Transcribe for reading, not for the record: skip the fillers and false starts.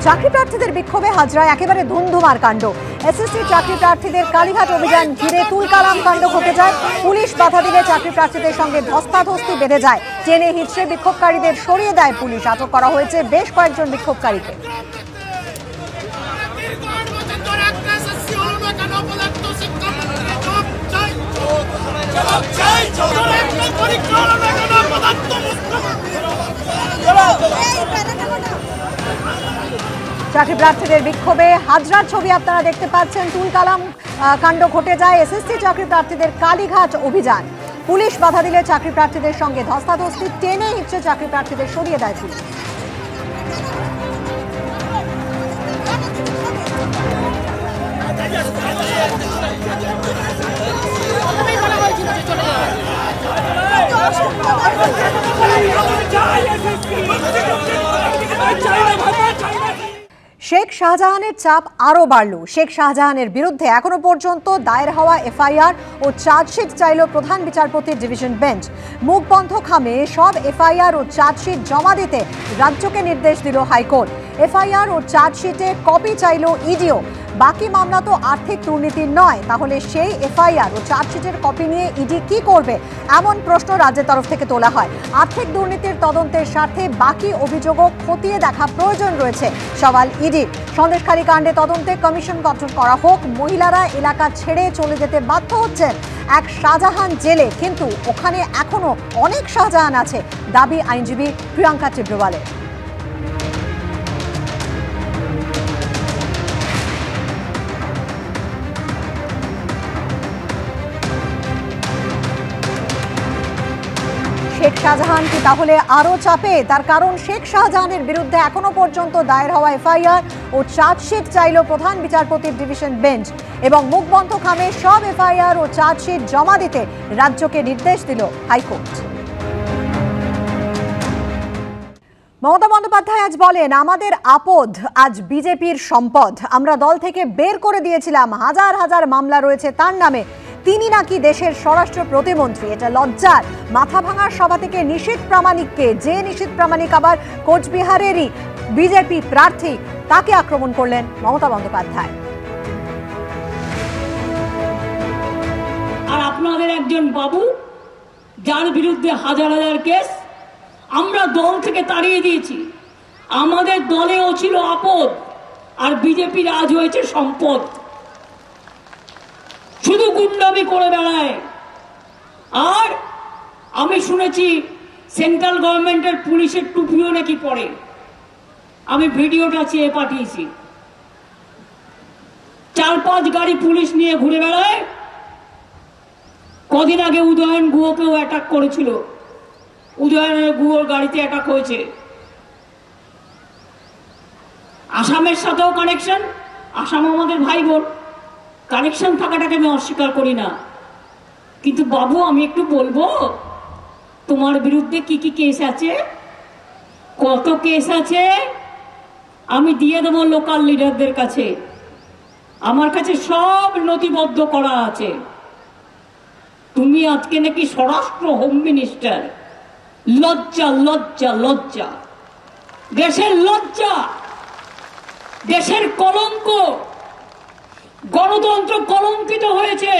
চাকরি প্রার্থীদের বিক্ষোভে হাজরায় একেবারে ধুমধুমার কাণ্ড। এসএসসি চাকরি প্রার্থীদের কালীঘাট অভিযান ঘিরে তুলকালাম কাণ্ড ঘটে যায়। পুলিশ বাধা দিলে চাকরি প্রার্থীদের সঙ্গে ধস্তাধস্তি বেঁধে যায়। টেনে হিঁচড়ে বিক্ষোভকারীদের সরিয়ে দেয় পুলিশ। আটক করা হয়েছে বেশ কয়েকজন বিক্ষোভকারীকে। চাকরি প্রার্থীদের বিক্ষোভে হাজরার ছবি আপনারা দেখতে পাচ্ছেন। তুলকালাম কাণ্ড ঘটে যায়। এসএসসি চাকরি প্রার্থীদের কালীঘাট অভিযান। পুলিশ বাধা দিলে চাকরি প্রার্থীদের সঙ্গে ধস্তাধস্তি, টেনে হিঁচড়ে চাকরি প্রার্থীদের সরিয়ে দেয় পুলিশ। শেখ শাহজাহানের চাপ আরও বাড়ল। শেখ শাহজাহানের বিরুদ্ধে এখনো পর্যন্ত দায়ের হওয়া এফআইআর ও চার্জশিট চাইল প্রধান বিচারপতির ডিভিশন বেঞ্চ। মুখ বন্ধ খামে সব এফআইআর ও চার্জশিট জমা দিতে রাজ্যকে নির্দেশ দিল হাইকোর্ট। এফআইআর ও চার্জশিটে কপি চাইল ইডিও। বাকি মামলা তো আর্থিক দুর্নীতির নয়, তাহলে সেই এফআইআর ও চার্জশিটের কপি নিয়ে ইডি কি করবে, এমন প্রশ্ন রাজ্যের তরফ থেকে তোলা হয়। আর্থিক দুর্নীতির তদন্তের স্বার্থে বাকি অভিযোগও খতিয়ে দেখা প্রয়োজন রয়েছে সওয়াল ইডির। সন্দেশখালী কাণ্ডে তদন্তে কমিশন গঠন করা হোক। মহিলারা এলাকা ছেড়ে চলে যেতে বাধ্য হচ্ছেন এক শাহজাহান জেলে, কিন্তু ওখানে এখনো অনেক শাহজাহান আছে, দাবি আইনজীবী প্রিয়াঙ্কা টিব্রওয়ালের। শেখ শাহজাহান কি তাহলে আরও চাপে? তার কারণ শেখ শাহজাহানের বিরুদ্ধে এখনো পর্যন্ত দায়ের হওয়া এফআইআর ও চার্জশিট চাইল প্রধান বিচারপতির ডিভিশন বেঞ্চ এবং মুখবন্ধ খামে সব এফআইআর ও চার্জশিট জমা দিতে রাজ্যকে নির্দেশ দিল হাইকোর্ট। মমতা বন্দ্যোপাধ্যায় আজ বলেন, আমাদের আপদ আজ বিজেপির সম্পদ। আমরা দল থেকে বের করে দিয়েছিলাম, হাজার হাজার মামলা রয়েছে তার নামে। তিনি নাকি দেশের স্বরাষ্ট্র প্রতিমন্ত্রী। এটা লজ্জার। মাথা ভাঙার সভা থেকে নিশীথ প্রামাণিককে, যে নিশীথ প্রামাণিক আবার কোচবিহারেরই বিজেপি প্রার্থী, তাকে আক্রমণ করলেন মমতা বন্দ্যোপাধ্যায়। আর আপনাদের একজন বাবু, যার বিরুদ্ধে হাজার হাজার কেস, আমরা দল থেকে তাড়িয়ে দিয়েছি। আমাদের দলেও ছিল আপদ, আর বিজেপির আজ হয়েছে সম্পদ। শুধু গুন্ডামি করে বেড়ায়। আর আমি শুনেছি সেন্ট্রাল গভর্নমেন্টের পুলিশের টুপিও নাকি পরে। আমি ভিডিওটা চেয়ে পাঠিয়েছি। 4-5 গাড়ি পুলিশ নিয়ে ঘুরে বেড়ায়। কদিন আগে উদয়ন গুহকেও অ্যাটাক করেছিল। উদয়নের গুহর গাড়িতে অ্যাটাক হয়েছে। আসামের সাথেও কানেকশন। আসাম আমাদের ভাই বোন, কানেকশন থাকাটাকে আমি অস্বীকার করি না। কিন্তু বাবু, আমি একটু বলবো, তোমার বিরুদ্ধে কি কি কেস আছে, কত কেস আছে, আমি দিয়ে দেবো লোকাল লিডারদের কাছে। আমার কাছে সব নথিবদ্ধ করা আছে। তুমি আজকে নাকি স্বরাষ্ট্র হোম মিনিস্টার। লজ্জা লজ্জা লজ্জা। দেশের লজ্জা, দেশের কলঙ্ক। গণতন্ত্র কলঙ্কিত হয়েছে।